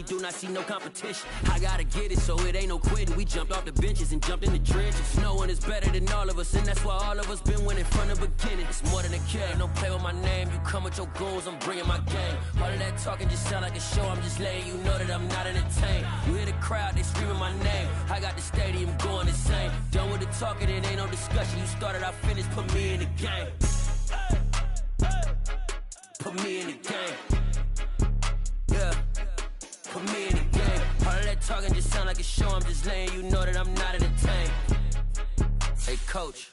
Do not see no competition. I gotta get it, so it ain't no quitting. We jumped off the benches and jumped in the trenches. No one is better than all of us, and that's why all of us been winning from the beginning. It's more than a game. Don't play with my name. You come with your goons, I'm bringing my game. All of that talking just sound like a show. I'm just letting you know that I'm not entertained. You hear the crowd, they screaming my name. I got the stadium going insane. Done with the talking, it ain't no discussion. You started, I finished. Put me in the game. Put me in the game. Yeah. Put me in the game. All of that talking just sound like a show. I'm just letting you know that I'm not entertained. Hey, coach,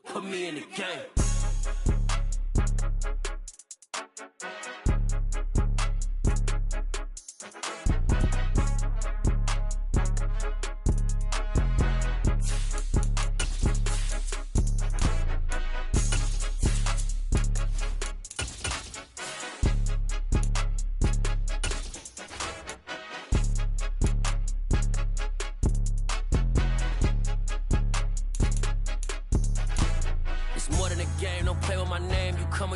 put me in the game.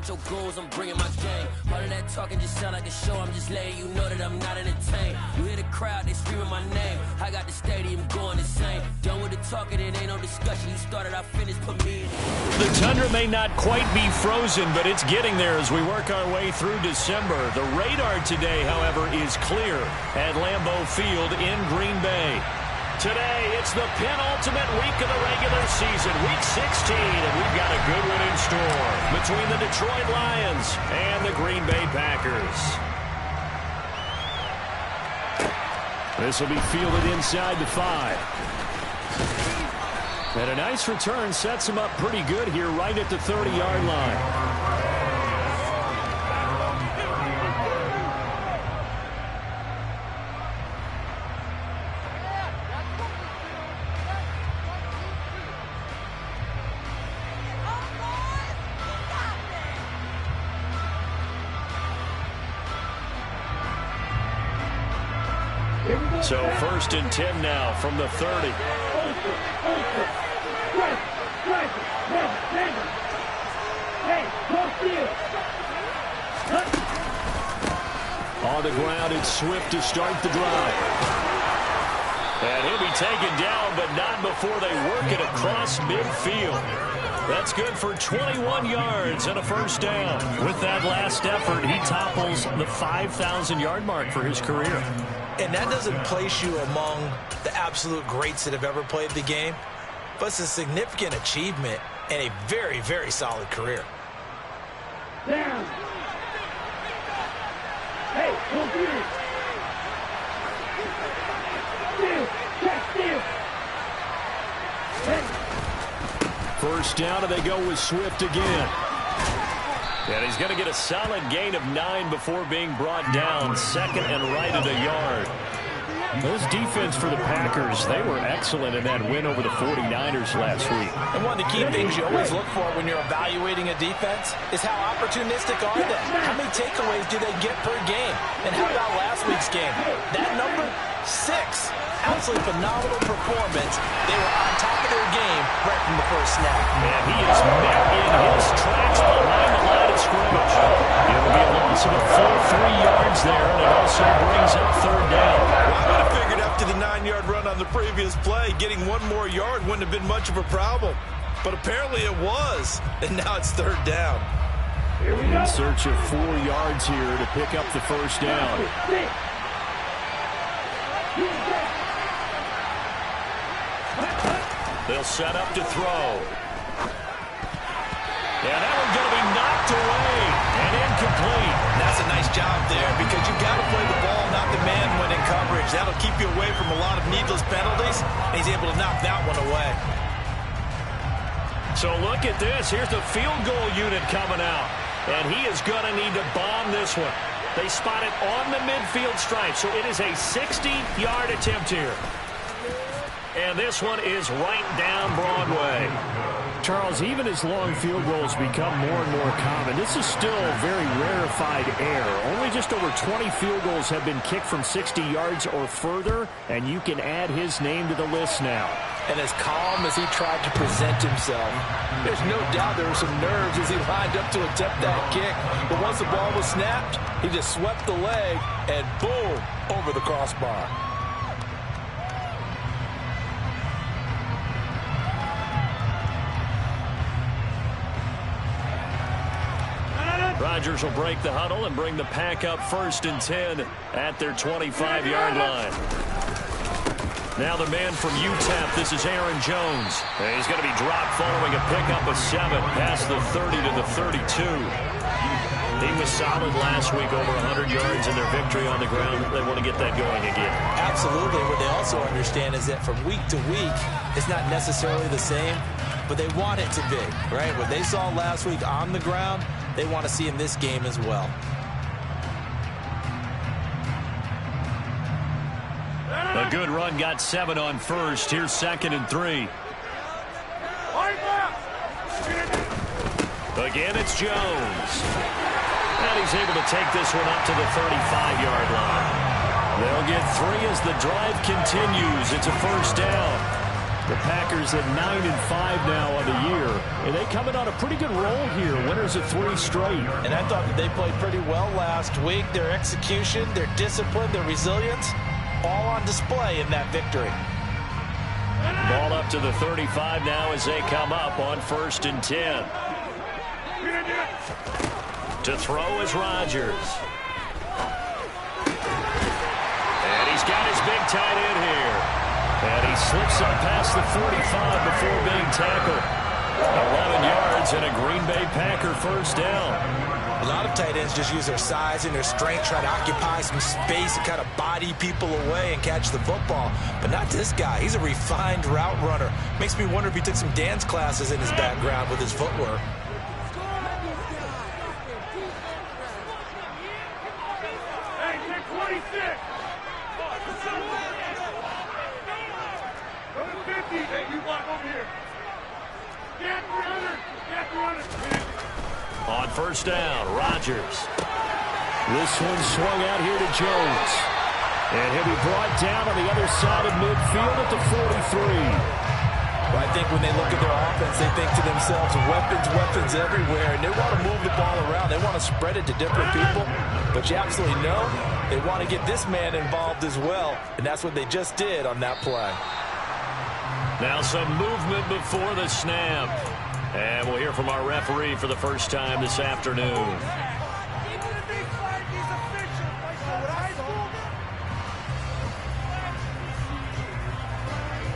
Your goals, I'm bringing my game. All of that talking just sound like a show. I'm just letting you know that I'm not entertained. You hear the crowd, they screaming my name. I got the stadium going insane. Done with the talking, it ain't no discussion. You started, I finished. Put me in. The tundra may not quite be frozen, but it's getting there as we work our way through December. The radar today, however, is clear at Lambeau Field in Green Bay. Today, it's the penultimate week of the regular season, week 16, and we've got a good one in store between the Detroit Lions and the Green Bay Packers. This will be fielded inside the 5. And a nice return sets him up pretty good here right at the 30-yard line. So 1st and 10 now from the 30. On the ground, it's Swift to start the drive. And he'll be taken down, but not before they work it across midfield. That's good for 21 yards and a first down. With that last effort, he topples the 5,000-yard mark for his career. And that doesn't place you among the absolute greats that have ever played the game, but it's a significant achievement and a very, very solid career. Down. Hey, come here. Steal. Hey. First down, and they go with Swift again. And he's going to get a solid gain of 9 before being brought down. 2nd and right at a yard. Those defense for the Packers, they were excellent in that win over the 49ers last week. And one of the key things you always look for when you're evaluating a defense is how opportunistic are they? How many takeaways do they get per game? And how about last week's game? That number, 6. Absolutely phenomenal performance. They were on top of their game right from the first snap. And he is met in his tracks behind the line of scrimmage. It'll be a loss of a full 3 yards there, and it also brings up 3rd down. Well, I would have figured after the 9-yard run on the previous play, getting 1 more yard wouldn't have been much of a problem. But apparently it was, and now it's 3rd down. In search of 4 yards here to pick up the first down. They'll set up to throw. And that one's going to be knocked away and incomplete. That's a nice job there because you've got to play the ball, not the man when in coverage. That'll keep you away from a lot of needless penalties, and he's able to knock that one away. So look at this. Here's the field goal unit coming out, and he is going to need to bomb this one. They spot it on the midfield stripe, so it is a 60-yard attempt here. And this one is right down Broadway. Charles, even as long field goals become more and more common, this is still very rarefied air. Only just over 20 field goals have been kicked from 60 yards or further, and you can add his name to the list now. And as calm as he tried to present himself, there's no doubt there were some nerves as he lined up to attempt that kick. But once the ball was snapped, he just swept the leg and boom, over the crossbar. Rodgers will break the huddle and bring the pack up 1st and 10 at their 25-yard line. Now the man from UTEP, this is Aaron Jones. And he's going to be dropped following a pickup of 7 past the 30 to the 32. He was solid last week, over 100 yards in their victory on the ground. They want to get that going again. Absolutely. What they also understand is that from week to week, it's not necessarily the same, but they want it to be, right? What they saw last week on the ground, they want to see in this game as well. A good run, got 7 on first. Here's 2nd and 3. Again, it's Jones. And he's able to take this one up to the 35-yard line. They'll get 3 as the drive continues. It's a 1st down. The Packers at 9-5 now on the year. And they coming on a pretty good roll here. Winners of 3 straight. And I thought that they played pretty well last week. Their execution, their discipline, their resilience, all on display in that victory. Ball up to the 35 now as they come up on 1st and 10. To throw is Rodgers. And he's got his big tight end here. And he slips up past the 45 before being tackled. 11 yards and a Green Bay Packer 1st down. A lot of tight ends just use their size and their strength, try to occupy some space and kind of body people away and catch the football. But not this guy. He's a refined route runner. Makes me wonder if he took some dance classes in his background with his footwork. On 1st down, Rodgers. This one swung out here to Jones. And he'll be brought down on the other side of midfield at the 43. Well, I think when they look at their offense, they think to themselves, weapons everywhere, and they want to move the ball around. They want to spread it to different people. But you absolutely know they want to get this man involved as well, and that's what they just did on that play. Now some movement before the snap. And we'll hear from our referee for the first time this afternoon.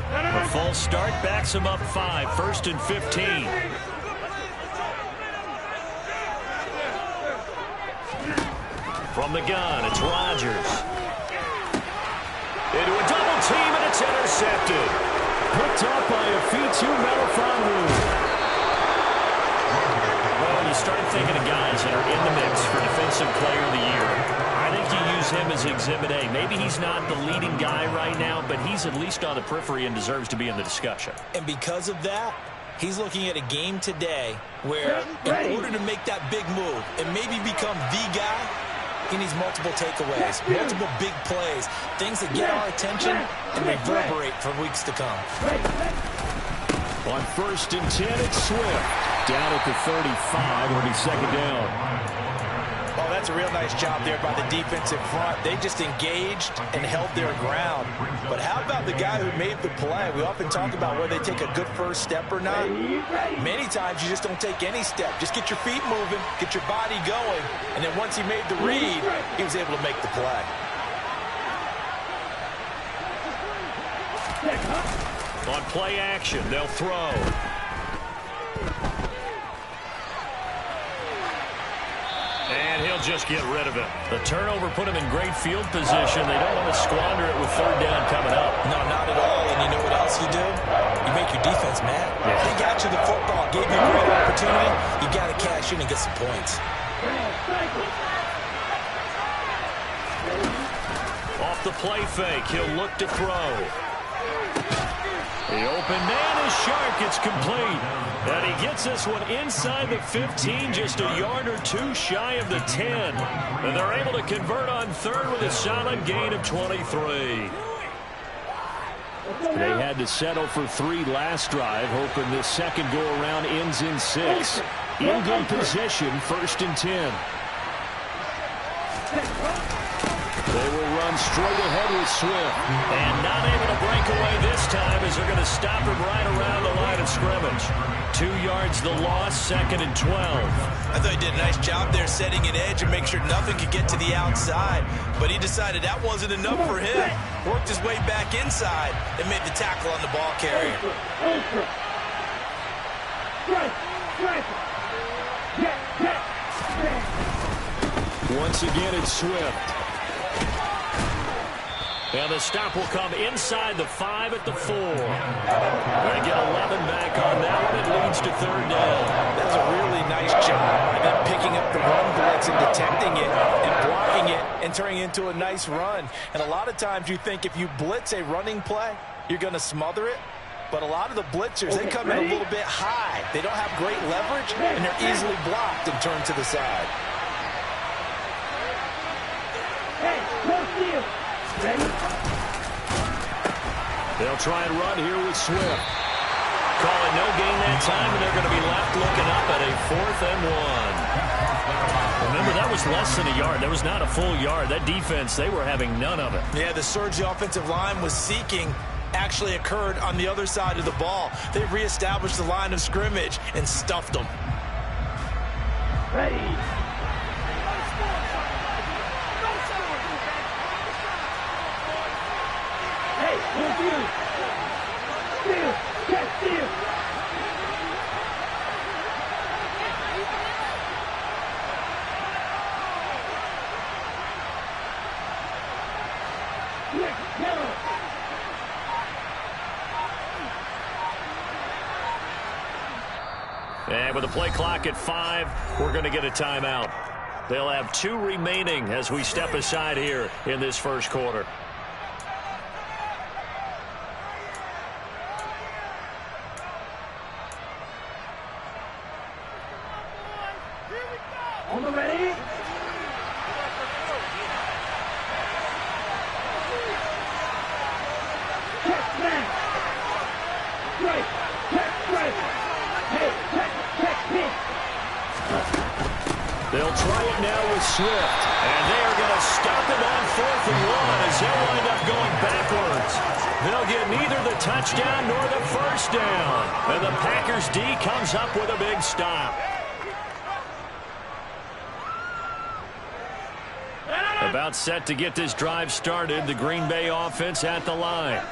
A false start backs him up 5, 1st and 15. From the gun, it's Rodgers. Into a double team, and it's intercepted. Picked up by a Fitu Melifonwu. Well, you start thinking of guys that are in the mix for Defensive Player of the Year. I think you use him as Exhibit A. Maybe he's not the leading guy right now, but he's at least on the periphery and deserves to be in the discussion. And because of that, he's looking at a game today where in order to make that big move and maybe become the guy, he needs multiple takeaways, multiple big plays, things that get our attention and reverberate for weeks to come. On 1st and 10, it's Swift. Down at the 35, it'll be 2nd down. Oh, that's a real nice job there by the defensive front. They just engaged and held their ground. But how about the guy who made the play? We often talk about whether they take a good first step or not. Many times you just don't take any step. Just get your feet moving, get your body going, and then once he made the read, he was able to make the play. On play action, they'll throw. And he'll just get rid of it. The turnover put him in great field position. They don't want to squander it with 3rd down coming up. No, not at all. And you know what else you do? You make your defense mad. Yeah. They got you the football, gave you a great opportunity. You got to cash in and get some points. Off the play fake, he'll look to throw. The open man is Shark. It's complete. And he gets this one inside the 15, just a yard or two shy of the 10. And they're able to convert on third with a solid gain of 23. They had to settle for 3 last drive, hoping this second go-around ends in 6. In good position, 1st and 10. They will run straight ahead with Swift. And not able to break away this time as they're going to stop him right around the line of scrimmage. 2 yards the loss, 2nd and 12. I thought he did a nice job there setting an edge and make sure nothing could get to the outside. But he decided that wasn't enough for him. Worked his way back inside and made the tackle on the ball carrier. Once again, it's Swift. And the stop will come inside the 5 at the 4. They get 11 back on that one. It leads to 3rd down. That's a really nice job by them picking up the run blitz and detecting it and blocking it and turning it into a nice run. And a lot of times you think if you blitz a running play, you're going to smother it. But a lot of the blitzers, they come in a little bit high. They don't have great leverage, and they're easily blocked and turned to the side. Hey, no steal. Ready? They'll try and run here with Swift. Call it no gain that time, and they're going to be left looking up at a 4th and 1. Remember, that was less than a yard. That was not a full yard. That defense, they were having none of it. Yeah, the surge the offensive line was seeking actually occurred on the other side of the ball. They reestablished the line of scrimmage and stuffed them. Ready? Hey, no steal. Steal. Catch steal. Yellow. And with the play clock at 5, we're going to get a timeout. They'll have 2 remaining as we step aside here in this first quarter. On the ready? Check man. Strike. Check strike. Hey, check hit. They'll try it now with Swift. And they are going to stop him on 4th and 1 as they'll wind up going backwards. They'll get neither the touchdown nor the first down. And the Packers D comes up with a big stop. About set to get this drive started, the Green Bay offense at the line.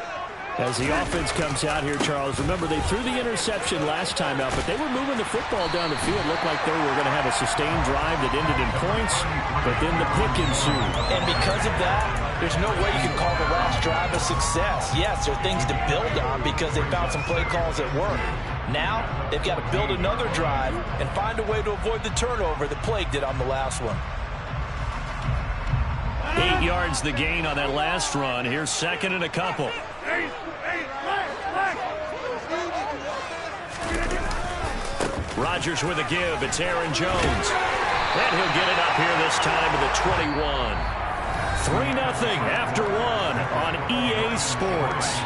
As the offense comes out here, Charles, remember they threw the interception last time out, but they were moving the football down the field. Looked like they were going to have a sustained drive that ended in points, but then the pick ensued. And because of that, there's no way you can call the last drive a success. Yes, there are things to build on because they found some play calls that work. Now, they've got to build another drive and find a way to avoid the turnover that plagued it on the last one. 8 yards the gain on that last run. Here's 2nd and a couple. Rodgers with a give. It's Aaron Jones. And he'll get it up here this time to the 21. 3-0 after 1 on EA Sports.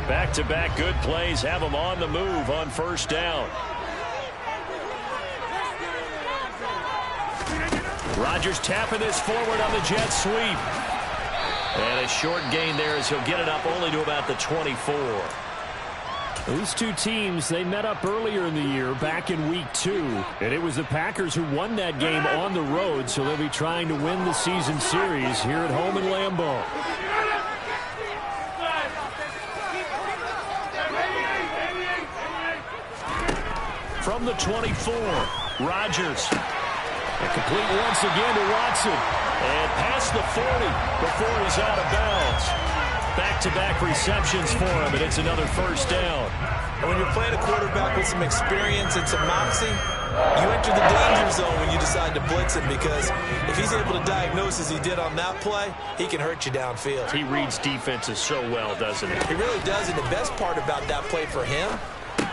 Back-to-back good plays have them on the move on 1st down. Rodgers tapping this forward on the jet sweep. And a short gain there as he'll get it up only to about the 24. These two teams, they met up earlier in the year back in week 2. And it was the Packers who won that game on the road, so they'll be trying to win the season series here at home in Lambeau. From the 24, Rodgers. And complete once again to Watson. And past the 40 before he's out of bounds. Back-to-back receptions for him, and it's another first down. And when you're playing a quarterback with some experience and some moxie, you enter the danger zone when you decide to blitz him, because if he's able to diagnose as he did on that play, he can hurt you downfield. He reads defenses so well, doesn't he? He really does, and the best part about that play for him,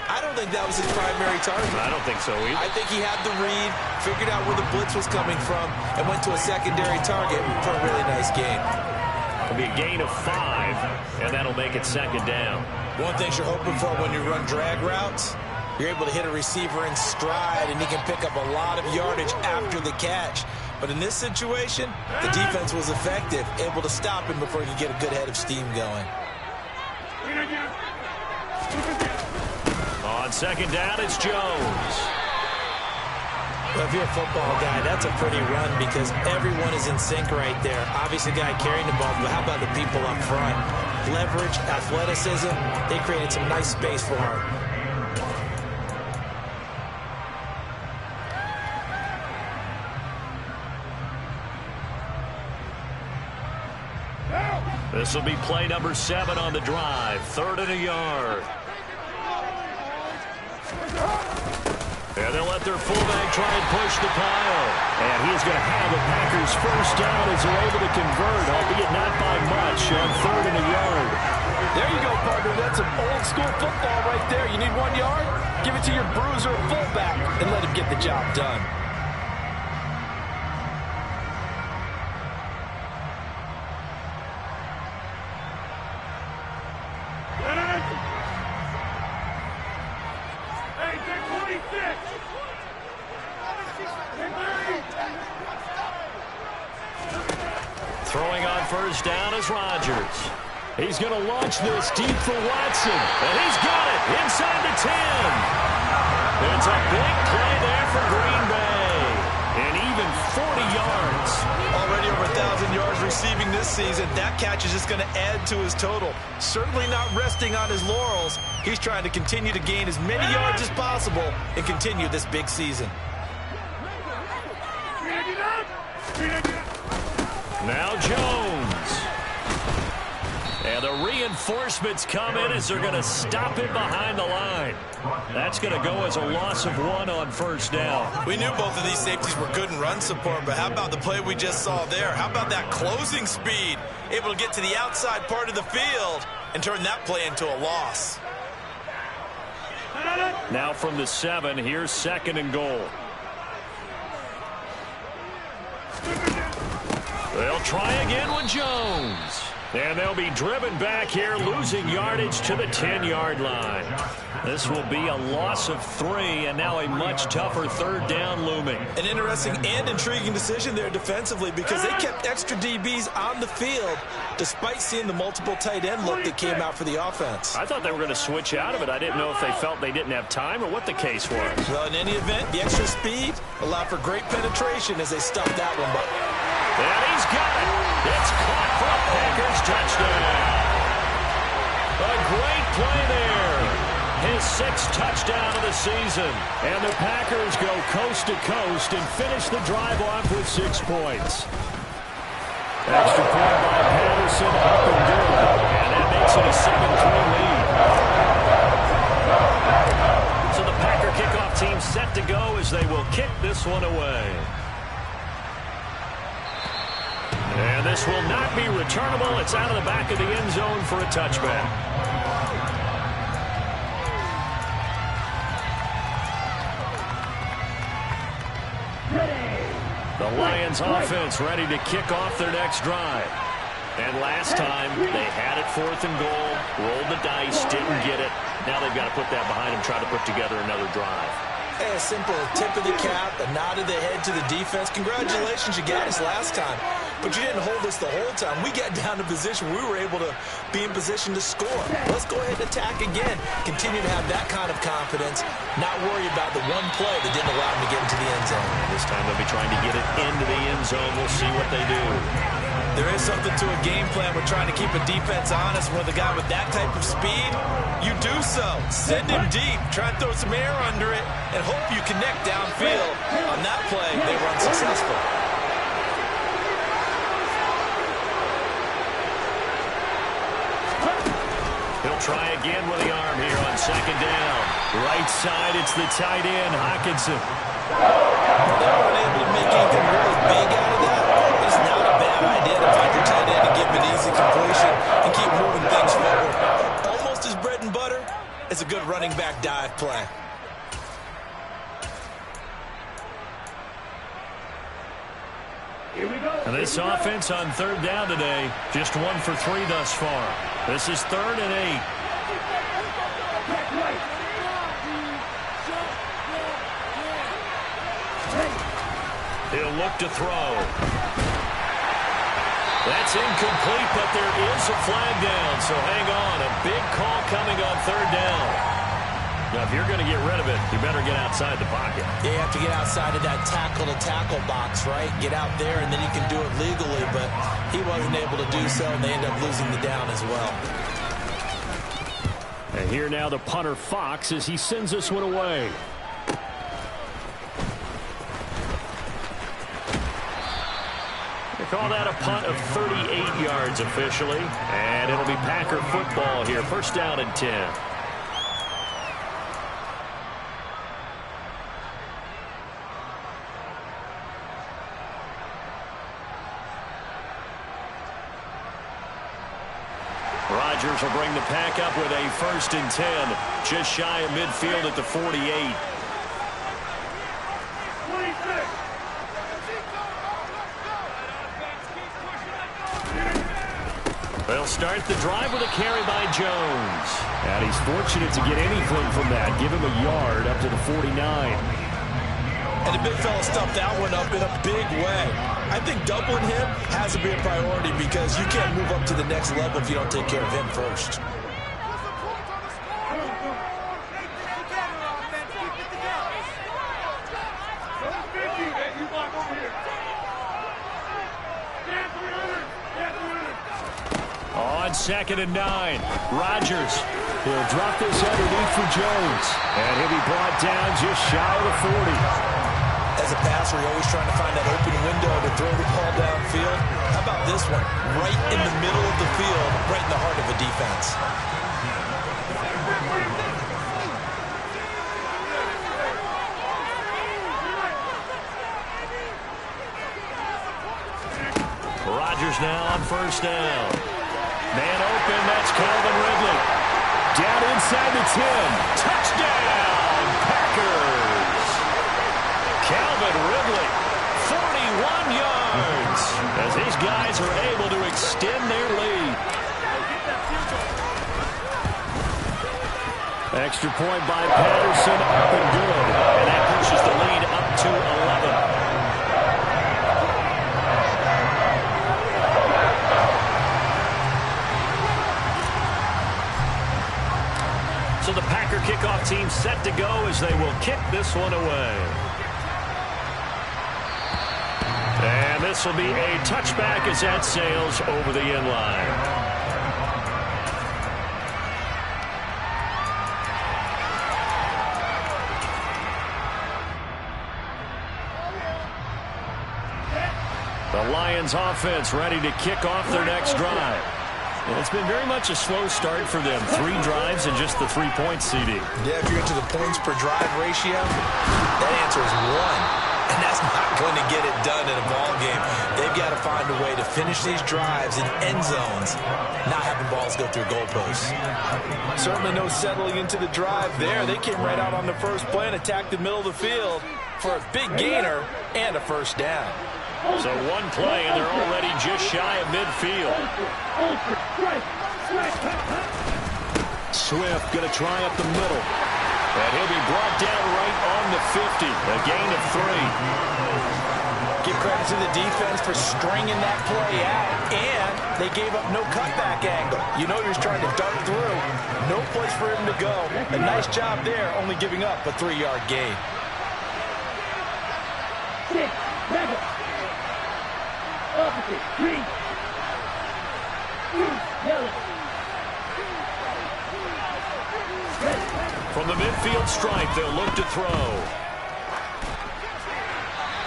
I don't think that was his primary target. I don't think so either. I think he had the read, figured out where the blitz was coming from, and went to a secondary target for a really nice game. It'll be a gain of 5, and that'll make it second down. One thing you're hoping for when you run drag routes, you're able to hit a receiver in stride, and he can pick up a lot of yardage after the catch. But in this situation, the defense was effective, able to stop him before he could get a good head of steam going. On second down, it's Jones. Well, if you're a football guy, that's a pretty run because everyone is in sync right there. Obviously, the guy carrying the ball, but how about the people up front? Leverage, athleticism, they created some nice space for him. This will be play number 7 on the drive. 3rd and a yard. And they'll let their fullback try and push the pile. And he's going to have the Packers first down as they're able to convert, albeit not by much, on 3rd and a yard. There you go, partner. That's some old school football right there. You need 1 yard? Give it to your bruiser fullback and let him get the job done. Throwing on first down is Rodgers. He's going to launch this deep for Watson. And he's got it inside the 10. It's a big play there for Green Bay. And even 40 yards. Already over 1,000 yards receiving this season. That catch is just going to add to his total. Certainly not resting on his laurels. He's trying to continue to gain as many yards as possible and continue this big season. Now Jones. And the reinforcements come in as they're going to him behind the line. That's going to go as a loss of 1 on first down. We knew both of these safeties were good in run support, but how about the play we just saw there? How about that closing speed? Able to get to the outside part of the field and turn that play into a loss. Now from the 7, here's 2nd and goal. They'll try again with Jones. And they'll be driven back here, losing yardage to the 10-yard line. This will be a loss of 3, and now a much tougher 3rd down looming. An interesting and intriguing decision there defensively because they kept extra DBs on the field despite seeing the multiple tight end look that came out for the offense. I thought they were going to switch out of it. I didn't know if they felt they didn't have time or what the case was. Well, in any event, the extra speed allowed for great penetration as they stuffed that one. But and he's got it. It's caught for a Packers touchdown. A great play there. His 6th touchdown of the season. And the Packers go coast to coast and finish the drive off with 6 points. Extra point by Patterson, up and good. And that makes it a 7-3 lead. So the Packer kickoff team set to go as they will kick this one away. And this will not be returnable. It's out of the back of the end zone for a touchback. The Lions offense ready to kick off their next drive. And last time, they had it 4th and goal, rolled the dice, didn't get it. Now they've got to put that behind them, try to put together another drive. hey, a simple tip of the cap, a nod of the head to the defense. Congratulations, you got us last time. But you didn't hold us the whole time. We got down to position. We were able to be in position to score. Let's go ahead and attack again. Continue to have that kind of confidence. Not worry about the one play that didn't allow them to get into the end zone. This time they'll be trying to get it into the end zone. We'll see what they do. There is something to a game plan with trying to keep a defense honest. With a guy with that type of speed, you do so. Send him deep. Try and throw some air under it and hope you connect downfield. On that play, they were unsuccessful. successful. He'll try again with the arm here on second down. Right side, it's the tight end, Hockenson. They weren't able to make anything really big out of that. It's not a bad idea to find your tight end and give him an easy completion and keep moving things forward. Almost his bread and butter. It's a good running back dive play. Here we go. And this offense on third down today, just 1 for 3 thus far. This is 3rd and 8. Back right. He'll look to throw. That's incomplete, but there is a flag down, so hang on. A big call coming on third down. Now, if you're going to get rid of it, you better get outside the pocket. You have to get outside of that tackle-to-tackle box, right? Get out there, and then you can do it legally, but he wasn't able to do so, and they end up losing the down as well. And here now the punter, Fox, as he sends this one away. They call that a punt of 38 yards officially, and it'll be Packer football here. First down and 10. Rodgers will bring the pack up with a 1st and 10. Just shy of midfield at the 48. They'll start the drive with a carry by Jones. And he's fortunate to get anything from that. Give him a yard up to the 49. And the big fella stuffed that one up in a big way. I think doubling him has to be a priority because you can't move up to the next level if you don't take care of him first. On 2nd and 9, Rodgers will drop this underneath for Jones. And he'll be brought down just shy of the 40. As a passer, you're always trying to find that open window to throw the ball downfield. How about this one? Right in the middle of the field, right in the heart of a defense. Rodgers now on 1st down. Man open, that's Calvin Ridley. Down inside the 10. Touchdown, Packers. Calvin Ridley, 41 yards, as these guys are able to extend their lead. Extra point by Patterson, up and good. And that pushes the lead up to 11. So the Packer kickoff team set to go as they will kick this one away. And this will be a touchback as that sails over the end line. The Lions offense ready to kick off their next drive. And it's been very much a slow start for them. 3 drives and just the 3 points, CD. Yeah, if you're into the points per drive ratio, that answer is 1. And that's not going to get it done in a ball game. They've got to find a way to finish these drives in end zones, not having balls go through goalposts. Certainly no settling into the drive there. They came right out on the first play and attacked the middle of the field for a big gainer and a 1st down. So 1 play, and they're already just shy of midfield. Swift going to try up the middle. And he'll be brought down right on the 50. A gain of 3. Give credit to the defense for stringing that play out. And they gave up no cutback angle. You know he was trying to dart through. No place for him to go. A nice job there, only giving up a 3-yard gain. 6, 7. Opposite, 3. Yellow. From the midfield stripe, they'll look to throw.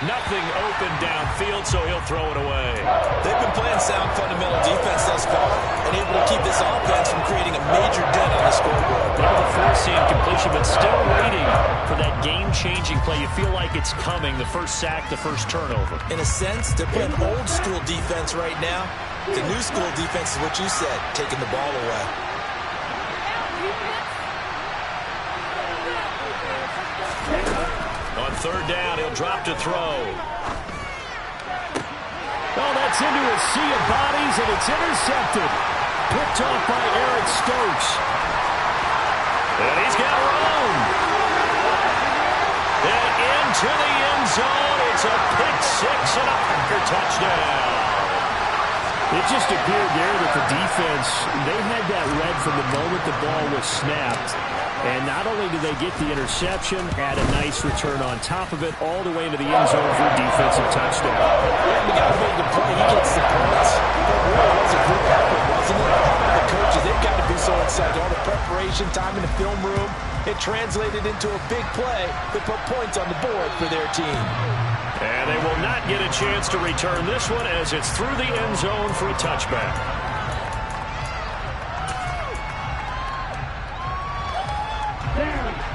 Nothing open downfield, so he'll throw it away. They've been playing sound fundamental defense thus far and able to keep this offense from creating a major dent on the scoreboard. Able to force the incompletion, but still waiting for that game-changing play. You feel like it's coming, the first sack, the first turnover. In a sense, they're playing old-school defense right now. The new-school defense is what you said, taking the ball away. On third down, he'll drop to throw. Oh, that's into a sea of bodies, and it's intercepted. Picked off by Eric Stokes. And he's got room. And into the end zone. It's a pick six and a Packer touchdown. It just appeared there that the defense, they had that read from the moment the ball was snapped. And not only did they get the interception, add a nice return on top of it, all the way into the end zone for a defensive touchdown. Yeah, the guy made the play. He gets the points. It really was a group effort, wasn't it? The coaches, they've got to be so excited. All the preparation, time in the film room, it translated into a big play that put points on the board for their team. And they will not get a chance to return this one as it's through the end zone for a touchback.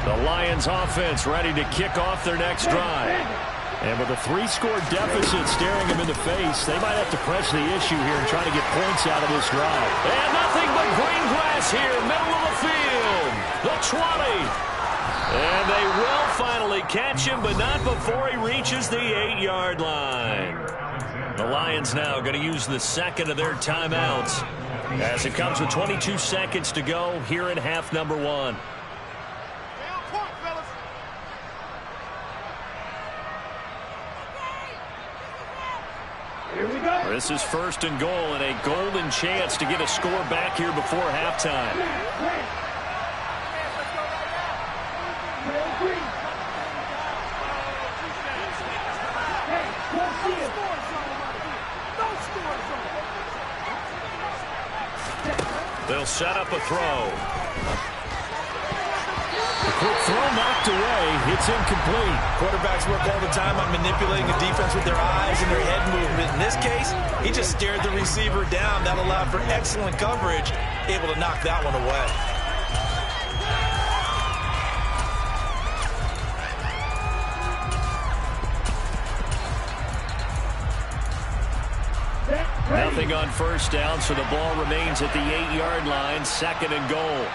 The Lions offense ready to kick off their next drive. And with a 3-score deficit staring them in the face, they might have to press the issue here and try to get points out of this drive. And nothing but green grass here, middle of the field. The 20. And they will finally catch him, but not before he reaches the 8-yard line. The Lions now going to use the second of their timeouts as it comes with 22 seconds to go here in half number 1. Here we go. This is first and goal and a golden chance to get a score back here before halftime. They'll set up a throw. The quick throw knocked away. It's incomplete. Quarterbacks work all the time on manipulating the defense with their eyes and their head movement. In this case, he just stared the receiver down. That allowed for excellent coverage, able to knock that one away. Nothing on first down, so the ball remains at the 8-yard line, second and goal.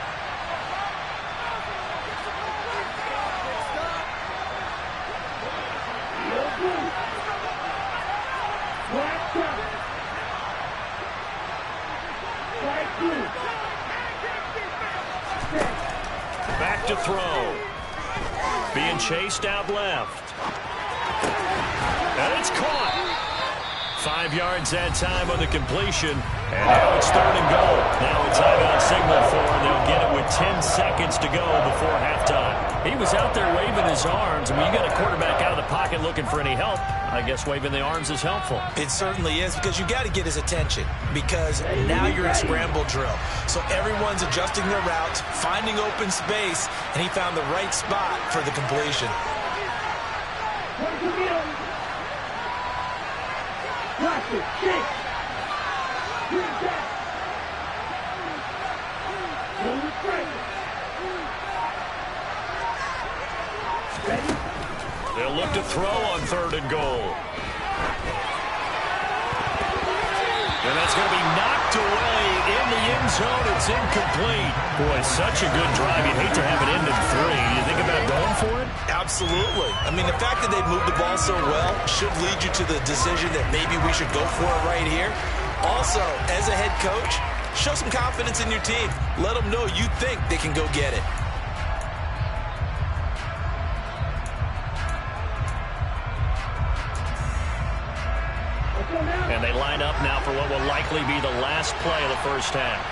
Back to throw. Being chased out left. And it's caught. 5 yards that time on the completion. And now it's third and goal. Now a timeout signal for him. They'll get it with 10 seconds to go before halftime. He was out there waving his arms. When you got a quarterback out of the pocket looking for any help, I guess waving the arms is helpful. It certainly is, because you got to get his attention, because now you're in scramble drill. So everyone's adjusting their routes, finding open space, and he found the right spot for the completion. They'll look to throw on third and goal. And that's going to be knocked away in the end zone. It's incomplete. Boy, such a good drive. You'd hate to have it end in 3. You think about going for it? Absolutely. I mean, the fact that they moved the ball so well should lead you to the decision that maybe we should go for it right here. Also, as a head coach, show some confidence in your team. Let them know you think they can go get it. And they line up now for what will likely be the last play of the first half.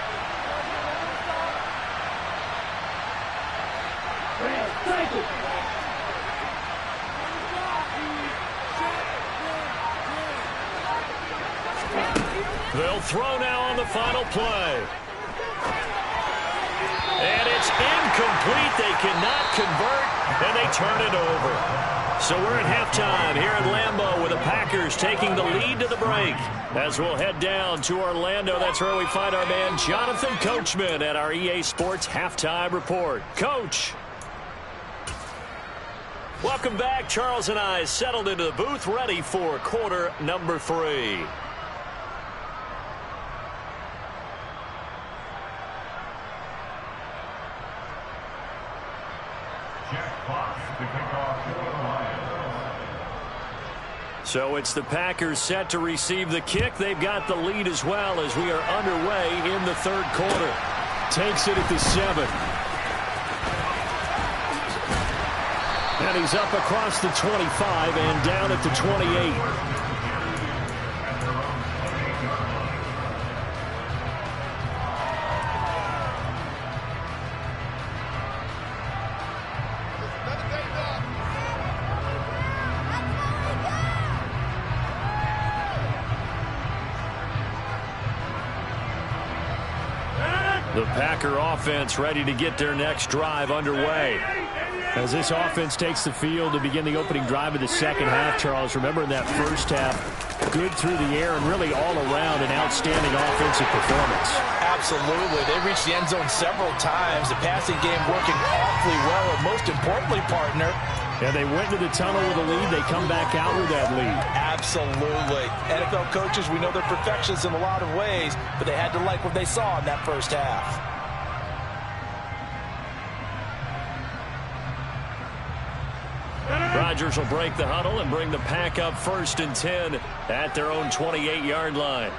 They'll throw now on the final play. And it's incomplete. They cannot convert, and they turn it over. So we're at halftime here at Lambeau with the Packers taking the lead to the break. As we'll head down to Orlando, that's where we find our man Jonathan Coachman at our EA Sports Halftime Report. Coach. Welcome back. Charles and I settled into the booth, ready for quarter number 3. So it's the Packers set to receive the kick. They've got the lead as well as we are underway in the third quarter. Takes it at the 7. And he's up across the 25 and down at the 28. The Packer offense ready to get their next drive underway. As this offense takes the field to begin the opening drive of the second half, Charles, remember in that first half, good through the air and really all around an outstanding offensive performance. Absolutely. They reached the end zone several times. The passing game working awfully well, and most importantly, partner, yeah, they went to the tunnel with a lead. They come back out with that lead. Absolutely. NFL coaches, we know they're perfectionists in a lot of ways, but they had to like what they saw in that first half. Rodgers will break the huddle and bring the Pack up 1st and 10 at their own 28-yard line.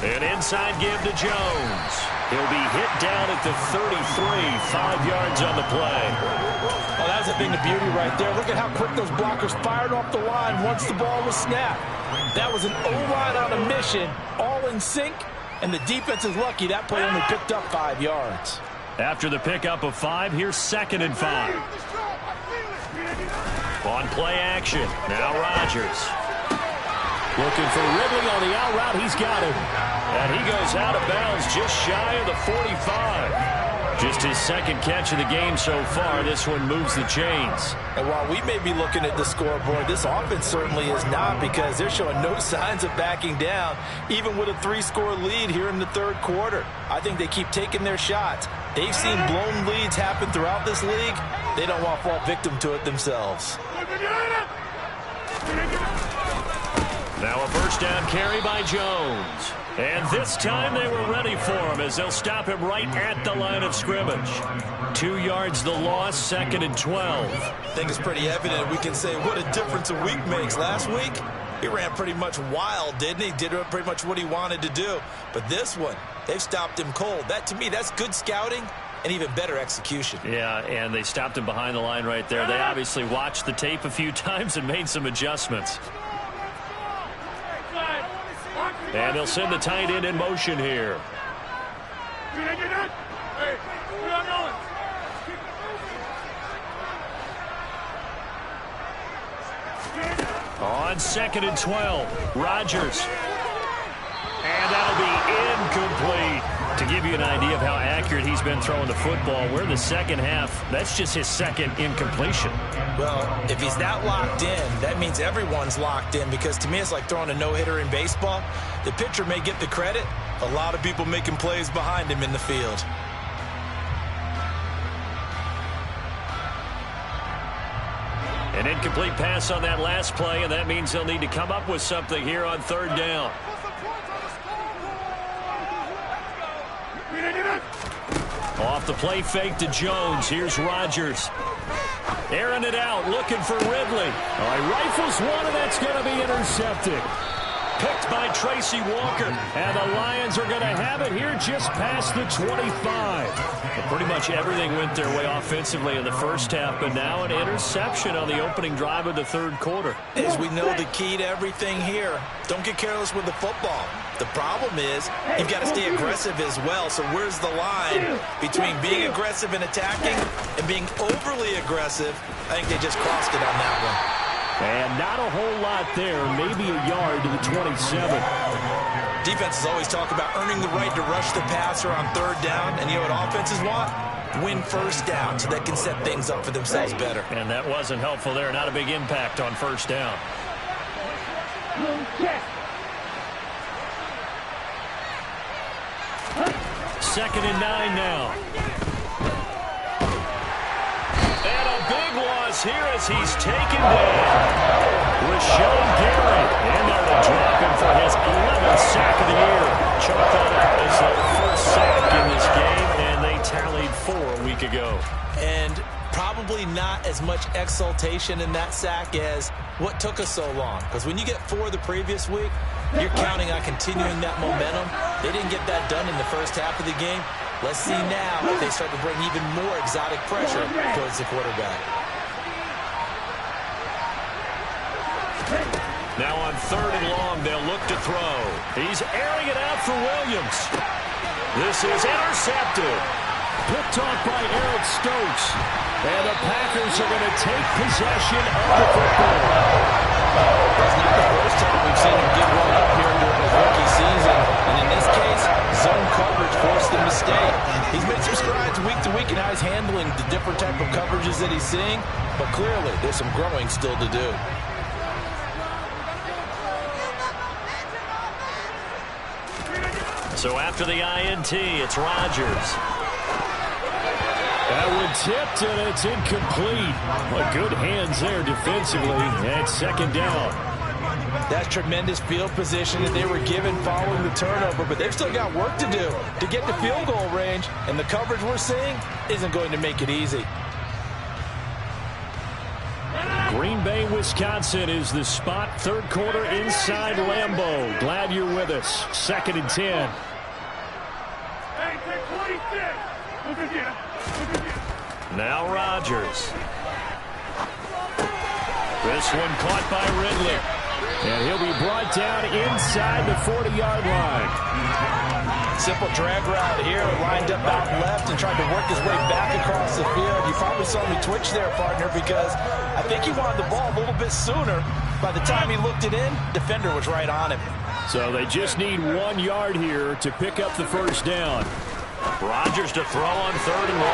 An inside give to Jones. He'll be hit down at the 33, 5 yards on the play. Oh, that's a thing of beauty right there. Look at how quick those blockers fired off the line once the ball was snapped. That was an O-line on a mission, all in sync, and the defense is lucky that play only picked up 5 yards. After the pickup of 5, here's 2nd and 5. On play action, now Rodgers. Looking for Ridley on the out route. He's got him. And he goes out of bounds just shy of the 45. Just his 2nd catch of the game so far. This one moves the chains. And while we may be looking at the scoreboard, this offense certainly is not, because they're showing no signs of backing down, even with a 3-score lead here in the third quarter. I think they keep taking their shots. They've seen blown leads happen throughout this league. They don't want to fall victim to it themselves. Now a first down carry by Jones. And this time they were ready for him as they'll stop him right at the line of scrimmage. 2 yards the loss, 2nd and 12. I think it's pretty evident. We can say what a difference a week makes. Last week, he ran pretty much wild, didn't he? Did pretty much what he wanted to do. But this one, they've stopped him cold. That, to me, that's good scouting and even better execution. Yeah, and they stopped him behind the line right there. They obviously watched the tape a few times and made some adjustments. And they'll send the tight end in motion here. On 2nd and 12, Rodgers. And that'll be incomplete. To give you an idea of how accurate he's been throwing the football, we're in the second half. That's just his 2nd incompletion. Well, if he's that locked in, that means everyone's locked in, because to me it's like throwing a no-hitter in baseball. The pitcher may get the credit. A lot of people making plays behind him in the field. An incomplete pass on that last play, and that means they'll need to come up with something here on 3rd down. Off the play fake to Jones. Here's Rodgers. Airing it out, looking for Ridley. All right, rifles one, and that's going to be intercepted. Picked by Tracy Walker. And the Lions are going to have it here just past the 25. But pretty much everything went their way offensively in the first half, but now an interception on the opening drive of the third quarter. As we know, the key to everything here, don't get careless with the football. The problem is you've got to stay aggressive as well. So where's the line between being aggressive and attacking and being overly aggressive? I think they just crossed it on that one. And not a whole lot there, maybe a yard to the 27. Defenses always talk about earning the right to rush the passer on third down, and you know what offenses want? Win first down so they can set things up for themselves better. And that wasn't helpful there. Not a big impact on first down. Second and 9 now. And a big loss here as he's taken down. Rashawn Gary in there to drop him for his 11th sack of the year. Chalk that up as the first sack in this game, and they tallied 4 a week ago. And probably not as much exultation in that sack as what took us so long. Because when you get 4 the previous week, you're counting on continuing that momentum. They didn't get that done in the first half of the game. Let's see now if they start to bring even more exotic pressure towards the quarterback. Now on third and long, they'll look to throw. He's airing it out for Williams. This is intercepted. Picked off by Eric Stokes. And the Packers are going to take possession of the football. That's not the first time we've seen him get one up here during his rookie season. And in this case, zone coverage forced the mistake. He's made some strides week to week in how he's handling the different type of coverages that he's seeing. But clearly, there's some growing still to do. So after the INT, it's Rodgers. That one tipped, and it's incomplete. Well, good hands there defensively. And second down. That's tremendous field position that they were given following the turnover, but they've still got work to do to get to field goal range, and the coverage we're seeing isn't going to make it easy. Green Bay, Wisconsin is the spot. Third quarter inside Lambeau. Glad you're with us. Second and 10. Now Rodgers. This one caught by Ridley. And he'll be brought down inside the 40-yard line. Simple drag route here, lined up out left and tried to work his way back across the field. You probably saw me twitch there, partner, because I think he wanted the ball a little bit sooner. By the time he looked it in, defender was right on him. So they just need 1 yard here to pick up the first down. Rodgers to throw on third and 1.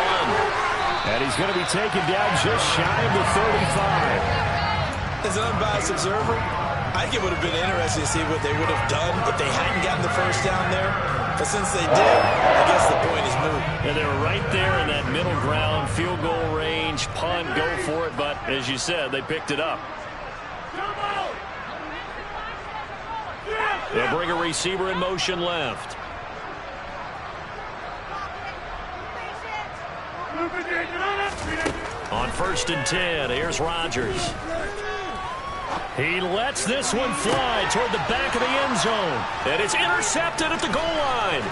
And he's going to be taken down just shy of the 35. As an unbiased observer, I think it would have been interesting to see what they would have done if they hadn't gotten the first down there. But since they did, I guess the point is moot. And they were right there in that middle ground, field goal range, punt, go for it. But as you said, they picked it up. They'll bring a receiver in motion left. On first and 10, here's Rodgers. He lets this one fly toward the back of the end zone. And it's intercepted at the goal line.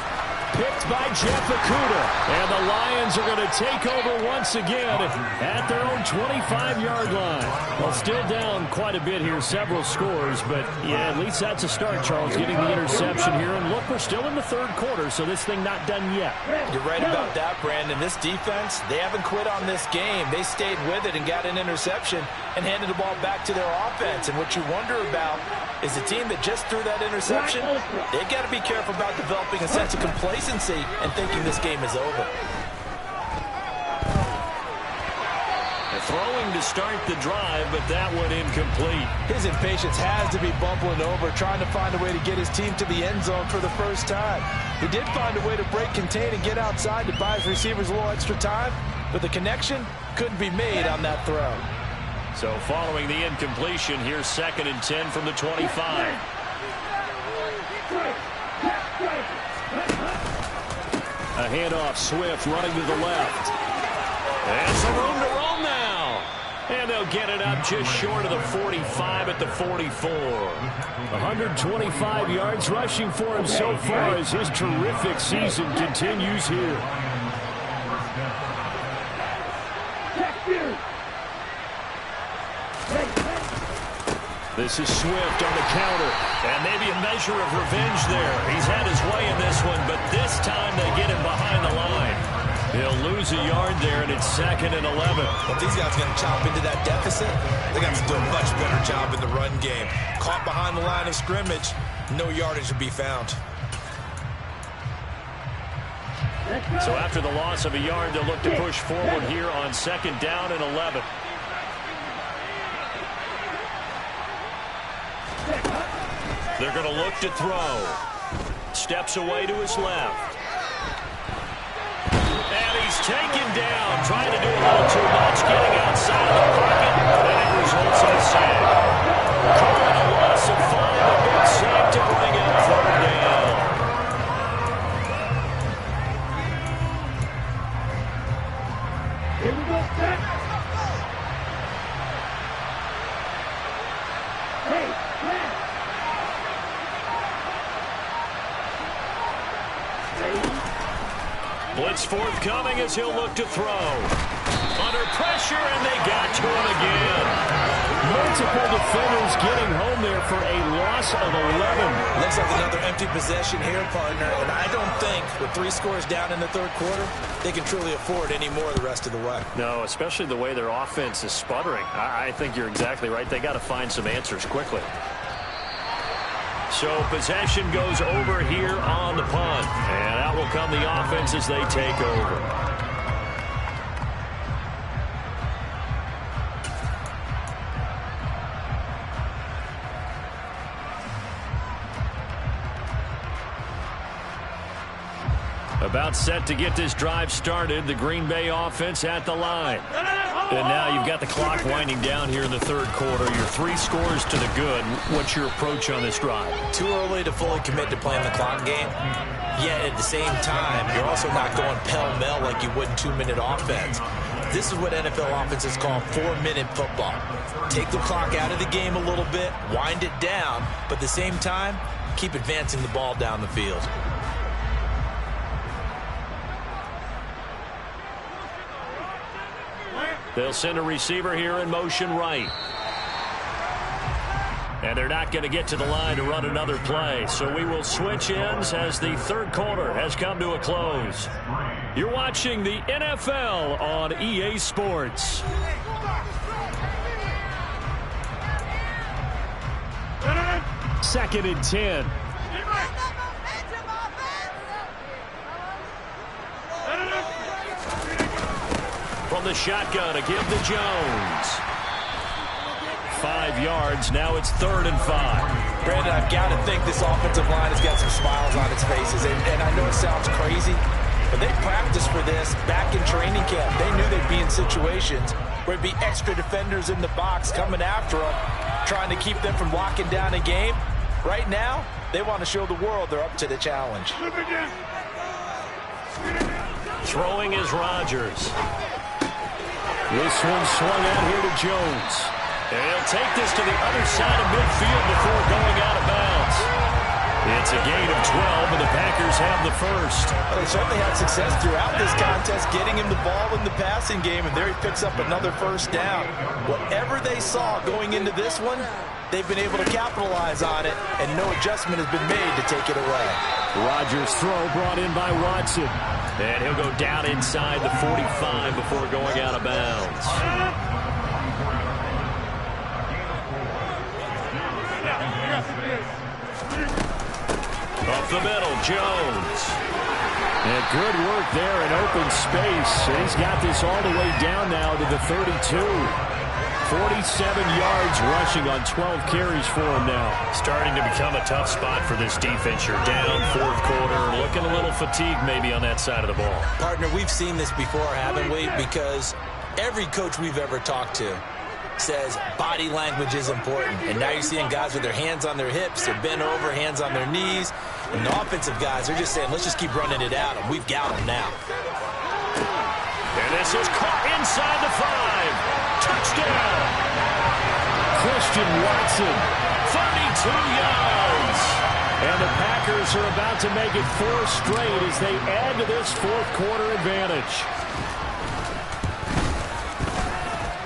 Picked by Jeff Okudah. And the Lions are going to take over once again at their own 25-yard line. Well, still down quite a bit here, several scores. But, yeah, at least that's a start, Charles, getting the interception here. And look, we're still in the third quarter, so this thing not done yet. You're right about that, Brandon. This defense, they haven't quit on this game. They stayed with it and got an interception and handed the ball back to their offense. And what you wonder about is the team that just threw that interception, they've got to be careful about developing a sense of complacency and thinking this game is over. Throwing to start the drive, but that one incomplete. His impatience has to be bubbling over, trying to find a way to get his team to the end zone for the first time. He did find a way to break contain and get outside to buy his receivers a little extra time, but the connection couldn't be made on that throw. So following the incompletion, here's second and 10 from the 25. A handoff, Swift running to the left. And some room to roam now. And they'll get it up just short of the 45 at the 44. 125 yards rushing for him so far as his terrific season continues here. This is Swift on the counter. And maybe a measure of revenge there. He's had his way in this one, but this time they get him behind the line. He'll lose a yard there, and it's second and 11. Well, if these guys are going to chop into that deficit, they got to do a much better job in the run game. Caught behind the line of scrimmage, No yardage to be found. So after the loss of a yard, they'll look to push forward here on 2nd down and 11. They're going to look to throw. Steps away to his left. And he's taken down, trying to do a little too much, getting outside of the pocket, and it results in a sack. Calling a loss of 5, a big sack to bring up 3rd down. Here we go, back. Hey, back. Blitz forthcoming as he'll look to throw. Under pressure, and they got to him again. Multiple defenders getting home there for a loss of 11. Looks like another empty possession here, partner. And I don't think with 3 scores down in the 3rd quarter, they can truly afford any more the rest of the way. No, especially the way their offense is sputtering. I think you're exactly right. They got to find some answers quickly. So possession goes over here on the punt. And out will come the offense as they take over. About set to get this drive started. The Green Bay offense at the line. And now you've got the clock winding down here in the 3rd quarter. Your 3 scores to the good. What's your approach on this drive? Too early to fully commit to playing the clock game. Yet at the same time, you're also not going pell-mell like you would in 2-minute offense. This is what NFL offenses call 4-minute football. Take the clock out of the game a little bit, wind it down, but at the same time, keep advancing the ball down the field. They'll send a receiver here in motion right. And they're not going to get to the line to run another play. So we will switch ends as the 3rd quarter has come to a close. You're watching the NFL on EA Sports. Second and 10. From the shotgun to give to Jones. 5 yards. Now it's 3rd and 5. Brandon, I've got to think this offensive line has got some smiles on its faces. And I know it sounds crazy, but they practiced for this back in training camp. They knew they'd be in situations where it'd be extra defenders in the box coming after them, trying to keep them from locking down a game. Right now, they want to show the world they're up to the challenge. Throwing is Rodgers. This one swung out here to Jones. And he'll take this to the other side of midfield before going out of bounds. It's a gain of 12, and the Packers have the first. Well, they certainly had success throughout this contest, getting him the ball in the passing game, and there he picks up another 1st down. Whatever they saw going into this one, they've been able to capitalize on it, and no adjustment has been made to take it away. Rodgers' throw brought in by Watson. And he'll go down inside the 45 before going out of bounds. Up the middle, Jones. And good work there in open space. And he's got this all the way down now to the 32. 47 yards rushing on 12 carries for him now. Starting to become a tough spot for this defense. You're down 4th quarter, looking a little fatigued maybe on that side of the ball. Partner, we've seen this before, haven't we? Because every coach we've ever talked to says body language is important. And now you're seeing guys with their hands on their hips, they're bent over, hands on their knees. And the offensive guys are just saying, let's just keep running it out, and we've got them now. And this is caught inside the 5. Touchdown! Christian Watson, 32 yards. And the Packers are about to make it 4 straight as they add to this 4th quarter advantage.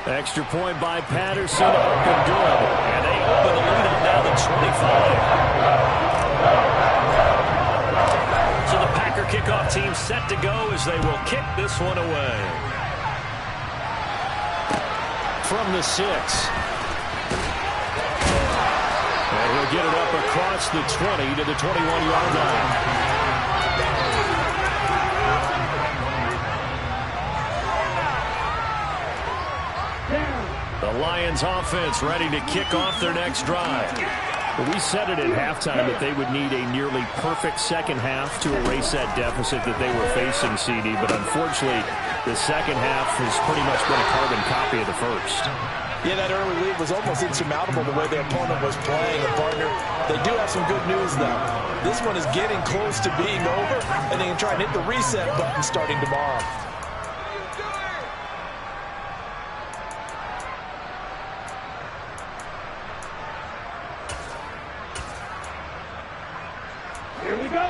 Extra point by Patterson, up and good. And they open the lead up now to 25. So the Packer kickoff team set to go as they will kick this one away. From the 6. And he'll get it up across the 20 to the 21-yard line. The Lions offense ready to kick off their next drive. We said it at halftime that they would need a nearly perfect second half to erase that deficit that they were facing, CD. But unfortunately, the second half has pretty much been a carbon copy of the first. Yeah, that early lead was almost insurmountable the way the opponent was playing. And, partner, they do have some good news, though. This one is getting close to being over, and they can try and hit the reset button starting tomorrow. Here we go.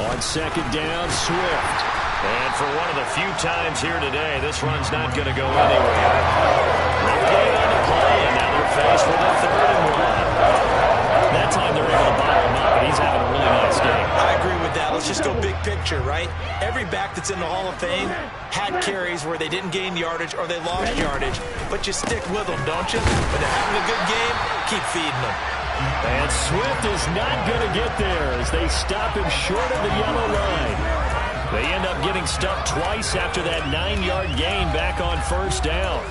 On second down, Swift. And for one of the few times here today, this run's not going to go anywhere. No gain on the play, and now they're faced with a 3rd and 1. That time they're able to bottle him up, and he's having a really nice game. I agree with that. Let's just go big picture, right? Every back that's in the Hall of Fame had carries where they didn't gain yardage or they lost yardage, but you stick with them, don't you? When they're having a good game, keep feeding them. And Swift is not going to get there as they stop him short of the yellow line. They end up getting stuck twice after that 9-yard gain back on 1st down.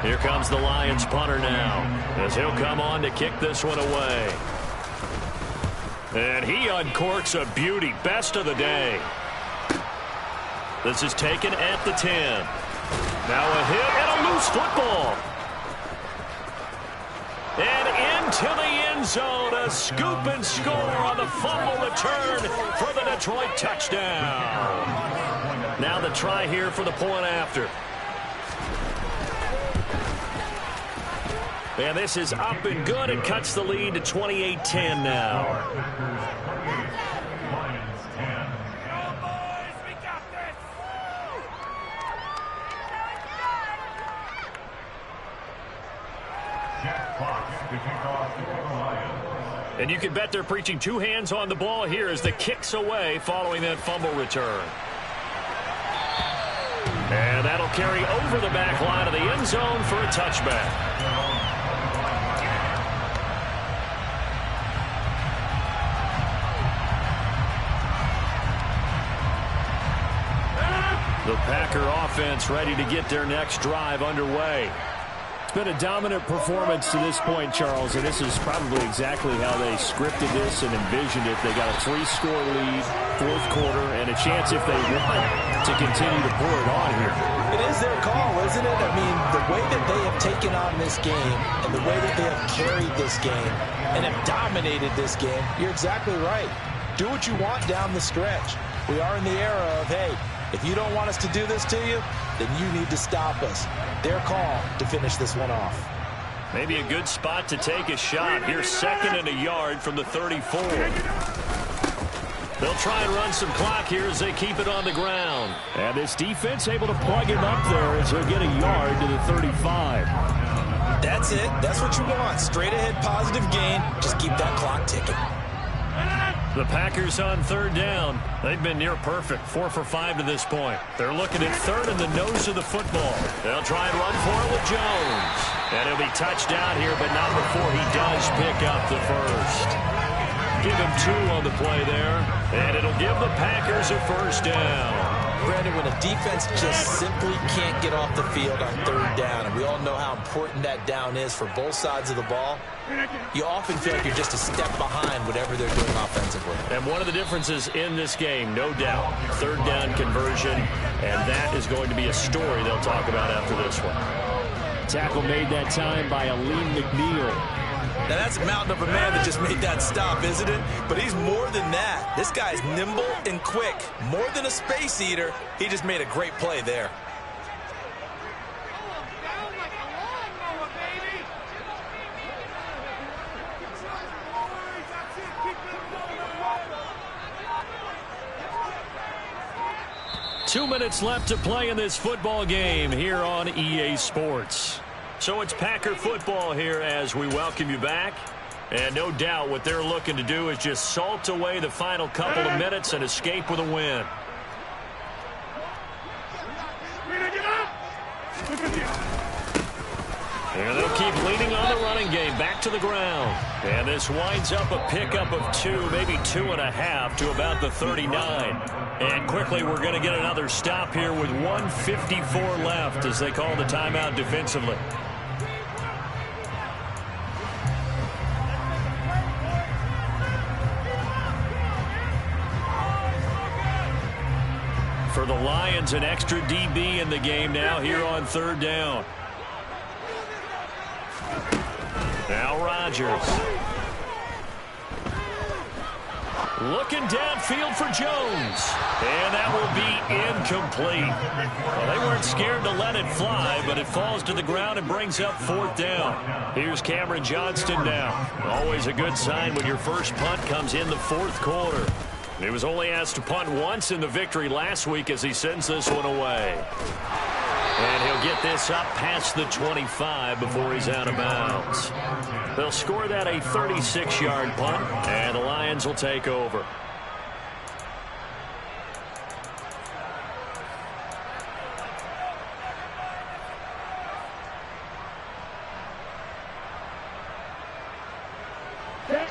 Here comes the Lions punter now as he'll come on to kick this one away. And he uncorks a beauty. Best of the day. This is taken at the 10. Now a hit and a loose football. And into the end zone, a scoop and score on the fumble return for the Detroit touchdown. Now the try here for the point after. And this is up and good. It cuts the lead to 28-10 now. And you can bet they're preaching 2 hands on the ball here as the kick's away following that fumble return. And that'll carry over the back line of the end zone for a touchback. The Packer offense ready to get their next drive underway. Been a dominant performance to this point, Charles, and this is probably exactly how they scripted this and envisioned it. They got a 3-score lead, 4th quarter, and a chance if they want to continue to pour it on here. It is their call, isn't it? I mean, the way that they have taken on this game and the way that they have carried this game and have dominated this game, you're exactly right. Do what you want down the stretch. We are in the era of, hey, if you don't want us to do this to you, then you need to stop us. Their call to finish this one off. Maybe a good spot to take a shot. Here's 2nd and a yard from the 34. They'll try and run some clock here as they keep it on the ground. And this defense able to plug him up there as he'll get a yard to the 35. That's it. That's what you want. Straight ahead positive gain. Just keep that clock ticking. The Packers on 3rd down. They've been near perfect, 4 for 5 to this point. They're looking at 3rd in the nose of the football. They'll try and run for it with Jones. And he'll be touched down here, but not before he does pick up the first. Give him 2 on the play there. And it'll give the Packers a 1st down. Brandon, when a defense just simply can't get off the field on 3rd down, and we all know how important that down is for both sides of the ball, you often feel like you're just a step behind whatever they're doing offensively. And one of the differences in this game, no doubt, 3rd down conversion, and that is going to be a story they'll talk about after this one. Tackle made that time by Aleem McNeil. Now, that's a mountain of a man that just made that stop, isn't it? But he's more than that. This guy's nimble and quick. More than a space eater. He just made a great play there. Two minutes left to play in this football game here on EA Sports. So it's Packer football here as we welcome you back. And no doubt what they're looking to do is just salt away the final couple of minutes and escape with a win. keep leaning on the running game. Back to the ground. And this winds up a pickup of 2, maybe 2.5 to about the 39. And quickly we're going to get another stop here with 1:54 left as they call the timeout defensively. For the Lions, an extra DB in the game now here on 3rd down. Now Rodgers. Looking downfield for Jones. And that will be incomplete. Well, they weren't scared to let it fly, but it falls to the ground and brings up 4th down. Here's Cameron Johnston now. Always a good sign when your first punt comes in the 4th quarter. He was only asked to punt once in the victory last week as he sends this one away. And he'll get this up past the 25 before he's out of bounds. They'll score that a 36-yard punt, and the Lions will take over.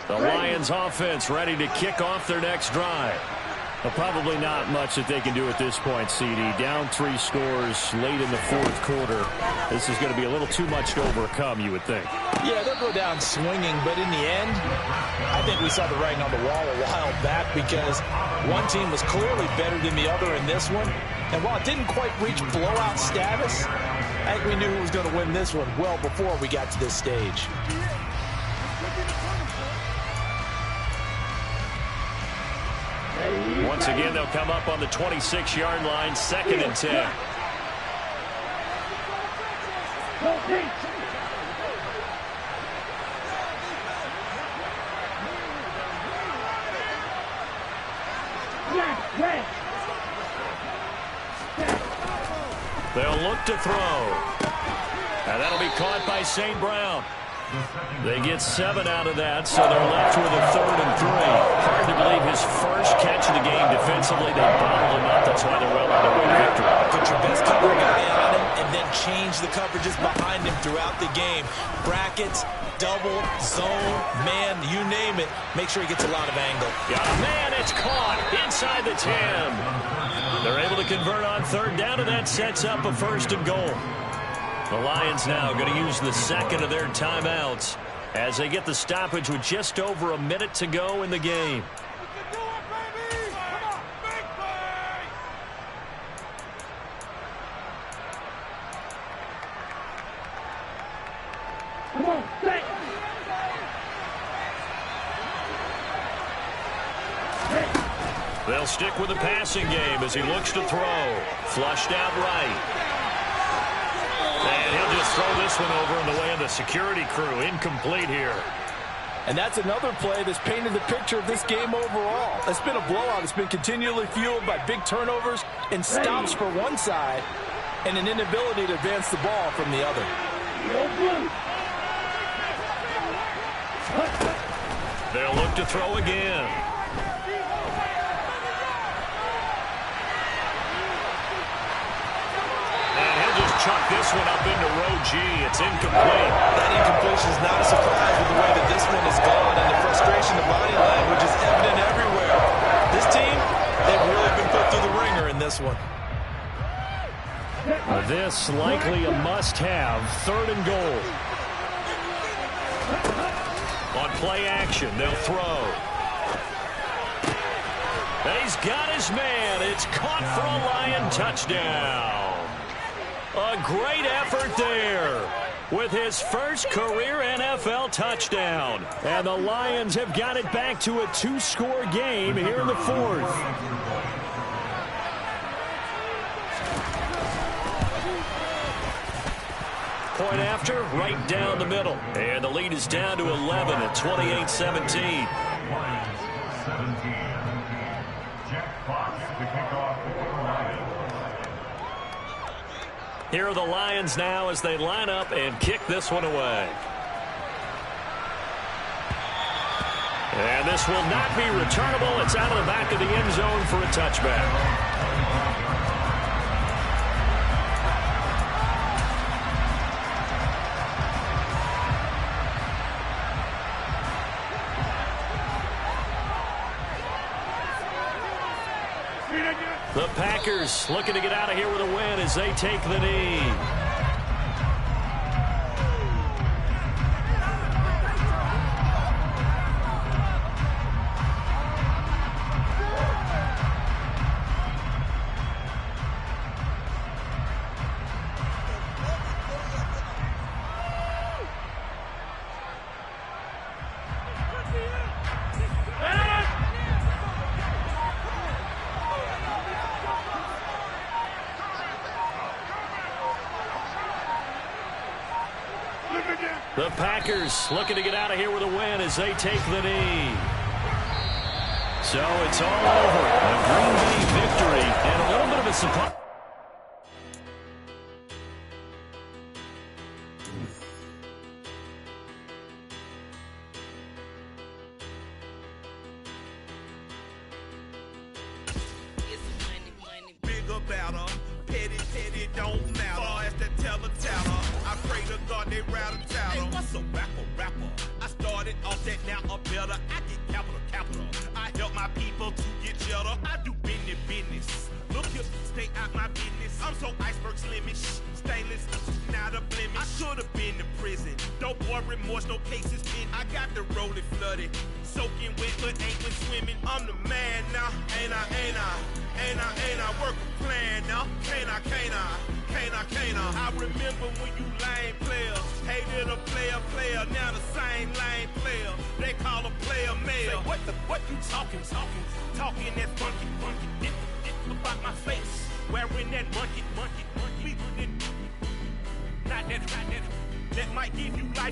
The Lions offense ready to kick off their next drive. Well, probably not much that they can do at this point, CD. Down 3 scores late in the 4th quarter. This is going to be a little too much to overcome, you would think. Yeah, they'll go down swinging, but in the end, I think we saw the writing on the wall a while back because one team was clearly better than the other in this one. And while it didn't quite reach blowout status, I think we knew who was going to win this one well before we got to this stage. Once again, they'll come up on the 26-yard line, 2nd and 10. They'll look to throw. And that'll be caught by St. Brown. They get 7 out of that, so they're left with a 3rd and 3. Hard to believe his first catch of the game defensively. They bottled him up. That's why they're well on their way to victory. Put your best cover guy on him and then change the coverages behind him throughout the game. Brackets, double, zone, man, you name it. Make sure he gets a lot of angle. Got a man. It's caught inside the 10. They're able to convert on 3rd down, and that sets up a 1st and goal. The Lions now going to use the 2nd of their timeouts as they get the stoppage with just over a minute to go in the game. They'll stick with the passing game as he looks to throw. Flushed out right. And he'll just throw this one over in the way of the security crew. Incomplete here. And that's another play that's painted the picture of this game overall. It's been a blowout. It's been continually fueled by big turnovers and stops for one side and an inability to advance the ball from the other. They'll look to throw again. Chuck this one up into row G. It's incomplete. That incompletion is not a surprise with the way that this one has gone, and the frustration, the body language is evident everywhere. This team, they've really been put through the ringer in this one. This likely a must-have. 3rd and goal. On play action, they'll throw. He's got his man. It's caught for a Lion touchdown. A great effort there with his first career NFL touchdown. And the Lions have got it back to a 2-score game here in the 4th. Point after, right down the middle. And the lead is down to 11 at 28-17. Here are the Lions now as they line up and kick this one away. And this will not be returnable. It's out of the back of the end zone for a touchback. The Packers looking to get out of here with a win as they take the knee. The Packers looking to get out of here with a win as they take the knee. So it's all over. A Green Bay victory and a little bit of a surprise. Bigger battle, petty don't matter. Far as the teller, I pray to God they rattle tattle. Hey, what's a rapper? I started off that, now I'm better. I get capital. I help my people to get cheddar. I do business. Look here, stay out my business. I'm so iceberg slimish, stainless, not a blemish. I should have been to prison. Don't boy remorse, no cases pinned. I got the rolling flooded, soaking wet, but ain't been swimming. I'm the man now, ain't I? Work a plan now, can't I? I remember when you lame players hated a player, now the same lame player they call a player male. Say, what you talking that funky about my face, wearing that monkey. We not that might give you life.